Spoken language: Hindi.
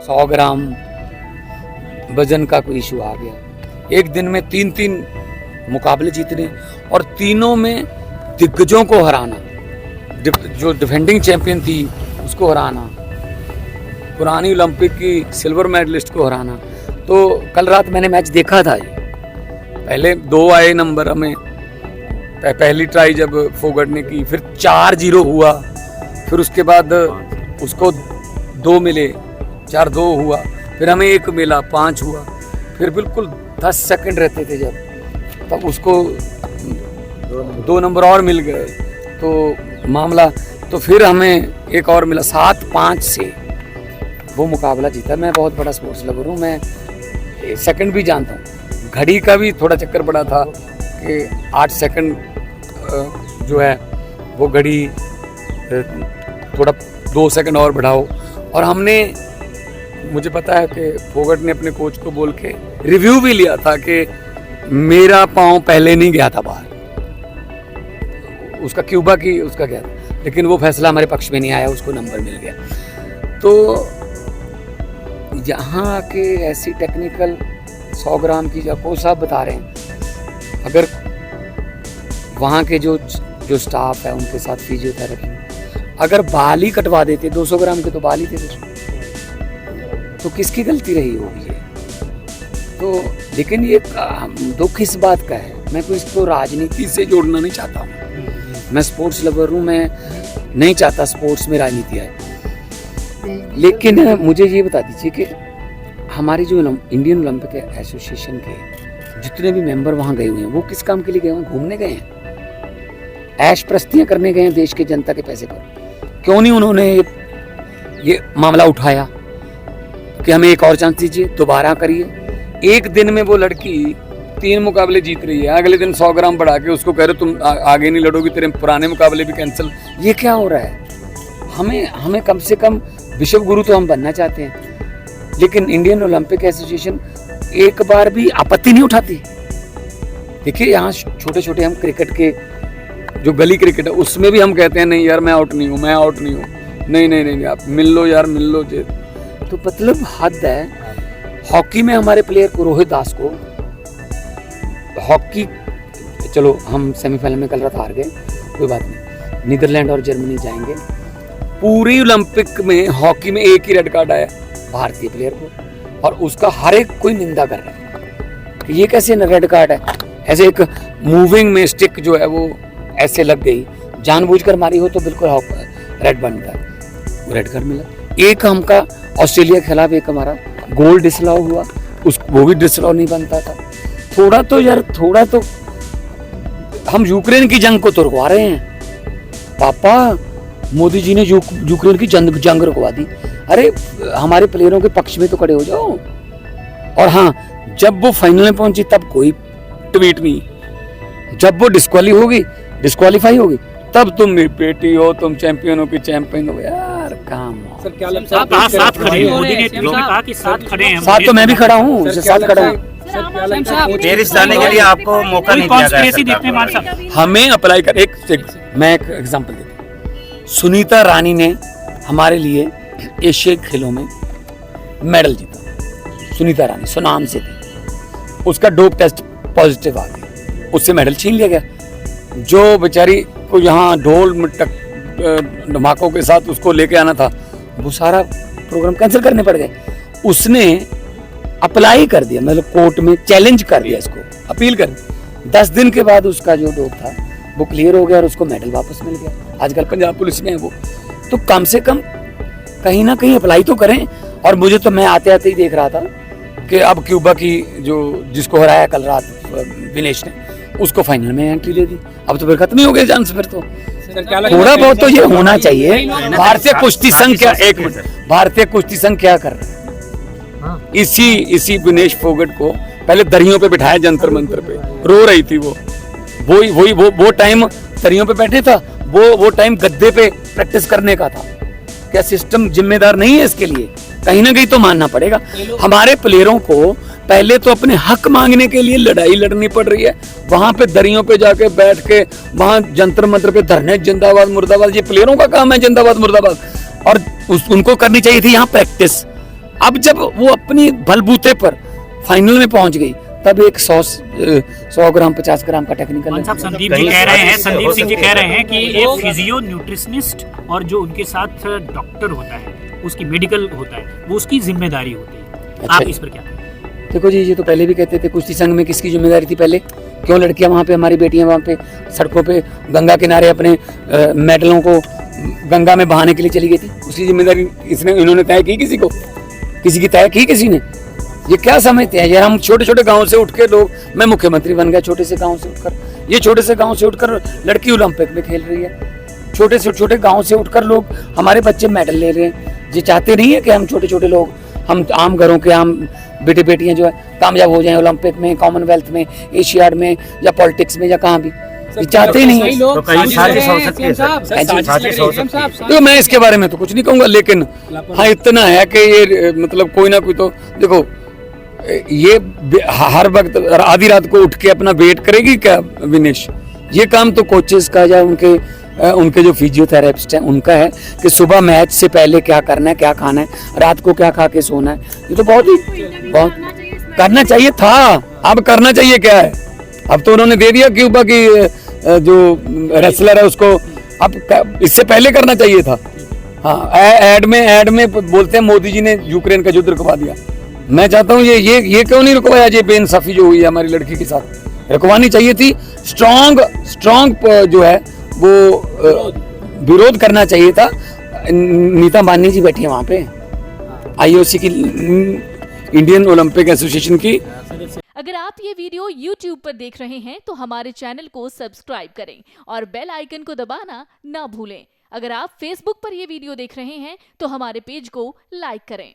100 ग्राम वजन का कोई इशू आ गया, एक दिन में 3 मुकाबले जीतने और तीनों में दिग्गजों को हराना, जो डिफेंडिंग चैंपियन थी उसको हराना, पुरानी ओलंपिक की सिल्वर मेडलिस्ट को हराना। तो कल रात मैंने मैच देखा था। ये पहले 2 आए नंबर हमें, पहली ट्राई जब फोगट ने की, फिर 4-0 हुआ, फिर उसके बाद उसको 2 मिले, 4-2 हुआ, फिर हमें 1 मिला, 5 हुआ, फिर बिल्कुल 10 सेकंड रहते थे जब, तब उसको 2 नंबर और मिल गए तो मामला, तो फिर हमें 1 और मिला, 7-5 से वो मुकाबला जीता। मैं बहुत बड़ा स्पोर्ट्स लवर हूँ, मैं सेकंड भी जानता हूँ। घड़ी का भी थोड़ा चक्कर पड़ा था कि 8 सेकंड जो है वो घड़ी थोड़ा 2 सेकंड और बढ़ाओ, और हमने, मुझे पता है कि फोगट ने अपने कोच को बोल के रिव्यू भी लिया था कि मेरा पाँव पहले नहीं गया था बाहर, उसका क्यूबा की उसका गया था, लेकिन वो फैसला हमारे पक्ष में नहीं आया, उसको नंबर मिल गया। तो यहाँ के ऐसी टेक्निकल 100 ग्राम की, जब कोच साहब बता रहे हैं, अगर वहाँ के जो स्टाफ है उनके साथ फिजियोथेरेपी, अगर बाल ही कटवा देते 200 ग्राम के, तो बाल ही थे तो किसकी गलती रही होगी ये? तो लेकिन ये दुख इस बात का है, मैं कोई इसको राजनीति से जोड़ना नहीं चाहता हूँ, मैं स्पोर्ट्स लवर हूँ, मैं नहीं चाहता स्पोर्ट्स में राजनीति आए, लेकिन मुझे ये बता दीजिए कि हमारी जो इंडियन ओलंपिक एसोसिएशन के जितने भी मेंबर वहाँ गए हुए हैं, वो किस काम के लिए गए हुए हैं? घूमने गए हैं, ऐश प्रस्तियाँ करने गए हैं देश के जनता के पैसे पर। क्यों नहीं उन्होंने ये मामला उठाया कि हमें एक और चांस दीजिए, दोबारा करिए। एक दिन में वो लड़की 3 मुकाबले जीत रही है, अगले दिन 100 ग्राम बढ़ा के उसको कह रहे तुम आगे नहीं लड़ोगी, तेरे पुराने मुकाबले भी कैंसिल। ये क्या हो रहा है? हमें कम से कम विश्व गुरु तो हम बनना चाहते हैं, लेकिन इंडियन ओलंपिक एसोसिएशन एक बार भी आपत्ति नहीं उठाती। देखिए यहाँ छोटे छोटे हम क्रिकेट के जो गली क्रिकेट है उसमें भी हम कहते हैं नहीं यार मैं आउट नहीं हूँ, मैं आउट नहीं हूँ, नहीं आप मिल लो यार, मिल लो। तो मतलब हद है। हॉकी में हमारे प्लेयर को, रोहित दास को, हॉकी, चलो हम सेमीफाइनल में कल रात हार गए, कोई बात नहीं, नीदरलैंड और जर्मनी जाएंगे। पूरी ओलंपिक में हॉकी में एक ही रेड कार्ड आया भारतीय प्लेयर को, और उसका हर एक कोई निंदा कर रहा है कि ये कैसे रेड कार्ड है। ऐसे एक मूविंग में स्टिक जो है वो ऐसे लग गई, जानबूझकर मारी हो तो बिल्कुल रेड बनता है, वो रेड कार्ड मिला। एक हमका ऑस्ट्रेलिया के खिलाफ एक हमारा गोल डिसअलाउ हुआ, वो भी डिसअलाउ नहीं बनता था। थोड़ा तो हम यूक्रेन की जंग को तो रुकवा रहे हैं पापा, मोदी जी ने यूक्रेन की जंग रुकवा दी। अरे हमारे प्लेयरों के पक्ष में तो खड़े हो जाओ। और हाँ, जब वो फाइनल में पहुंची तब कोई ट्वीट नहीं, जब वो डिस्क्वालीफाई होगी तब तुम मेरी बेटी हो, तुम चैंपियन हो कि चैंपियन हो। यार काम सर क्या लगता है साथ खड़े हैं? मोदी ने कहा कि साथ खड़े हैं, साथ तो मैं भी खड़ा हूँ, साथ खड़ा हूँ। पेरिस जाने के लिए आपको मौका नहीं दिया गया। हमें अप्लाई कर, मैं एक एग्जांपल देता हूँ। सुनीता रानी ने हमारे लिए एशियाई खेलों में मेडल जीता। सुनीता रानी सुनाम से थी, उसका डोप टेस्ट पॉजिटिव आ गया, उससे मेडल छीन लिया गया। जो बेचारी को यहाँ ढोल धमाकों के साथ उसको लेके आना था, वो सारा प्रोग्राम कैंसिल करने पड़ गए। उसने अप्लाई कर दिया, मतलब कोर्ट में चैलेंज कर दिया, इसको अपील कर दी। 10 दिन के बाद उसका जो डोप था वो क्लियर हो गया और उसको मेडल वापस मिल गया। आजकल पंजाब पुलिस में है वो। तो कम से कम कहीं ना कहीं अप्लाई तो करें। और मुझे तो, मैं आते आते ही देख रहा था कि अब क्यूबा की जिसको हराया कल रात विनेश ने, उसको फाइनल में एंट्री दे दी। अब तो फिर खत्म ही हो गए चांस। फिर तो थोड़ा बहुत तो ये होना चाहिए। भारतीय कुश्ती संघ क्या, एक मिनट, भारतीय कुश्ती संघ क्या कर रहा है? इसी विनेश फोगट को पहले दरियों पे बिठाया जंतर मंतर पे, रो रही थी वो टाइम दरियों पे बैठे था, वो टाइम गद्दे पे प्रैक्टिस करने का था। क्या सिस्टम जिम्मेदार नहीं है इसके लिए? कहीं ना कहीं तो मानना पड़ेगा। हमारे प्लेयरों को पहले तो अपने हक मांगने के लिए लड़ाई लड़नी पड़ रही है, वहां पे दरियों पे जाके बैठ के वहां जंतर मंतर पे धरने, जिंदाबाद मुर्दाबाद। ये प्लेयरों का काम है जिंदाबाद मुर्दाबाद, और उनको करनी चाहिए थी यहाँ प्रैक्टिस। अब जब वो अपनी बलबूते पर फाइनल में पहुंच गई, तब एक 100 ग्राम 50 ग्राम का टेक्निकल। साहब संदीप जी कह रहे हैं, संदीप सिंह जी कह रहे हैं कि एक फिजियो न्यूट्रिशनिस्ट और जो उनके साथ डॉक्टर होता है, उसकी मेडिकल होता है, वो उसकी जिम्मेदारी होती है। अच्छा, आप इस पर क्या? देखो जी, ये तो पहले भी कहते थे, कुश्ती संघ में किसकी जिम्मेदारी थी पहले? क्यों लड़कियां वहाँ पे, हमारी बेटियां वहाँ पे सड़कों पे गंगा किनारे अपने मेडलों को गंगा में बहाने के लिए चली गई थी? उसकी जिम्मेदारी इन्होंने तय की? किसी की तय की किसी ने? ये क्या समझते हैं यार, हम छोटे छोटे गाँव से उठ के लोग, मैं मुख्यमंत्री बन गया छोटे से गाँव से उठकर, ये छोटे से गाँव से उठकर लड़की ओलंपिक में खेल रही है, छोटे से छोटे गाँव से उठकर लोग, हमारे बच्चे मेडल ले रहे हैं। ये चाहते नहीं है कि हम छोटे छोटे लोग, हम आम घरों के आम बेटे बेटियां जो है कामयाब हो जाएं ओलंपिक में, कॉमनवेल्थ में, एशियाड में, या पॉलिटिक्स में, या कहाँ भी। ये चाहते ही नहीं है। तो कहीं साजिश हो सकती है सर, साजिश हो सकती है। तो मैं इसके बारे में तो कुछ नहीं कहूंगा, लेकिन हाँ इतना है कि ये मतलब कोई ना कोई तो, देखो ये हर वक्त आधी रात को उठ के अपना वेट करेगी क्या विनेश? ये काम तो कोचेस का या उनके जो फिजियोथेरेपिस्ट हैं उनका है कि सुबह मैच से पहले क्या करना है, क्या खाना है, रात को क्या खा के सोना है। ये तो बहुत करना चाहिए था। अब करना चाहिए क्या है? अब तो उन्होंने दे दिया क्यूबा की जो रेसलर है उसको, अब इससे पहले करना चाहिए था। हाँ, एड में बोलते हैं मोदी जी ने यूक्रेन का युद्ध रुकवा दिया। मैं चाहता हूँ ये क्यों नहीं रुकवाया? ये बेइंसाफी जो हुई है हमारी लड़की के साथ, रुकवानी चाहिए थी। स्ट्रॉन्ग जो है वो विरोध करना चाहिए था। नीता मानी जी बैठी है वहाँ पे, IOC की, इंडियन ओलंपिक एसोसिएशन की। अगर आप ये वीडियो YouTube पर देख रहे हैं तो हमारे चैनल को सब्सक्राइब करें और बेल आइकन को दबाना ना भूलें। अगर आप Facebook पर ये वीडियो देख रहे हैं तो हमारे पेज को लाइक करें।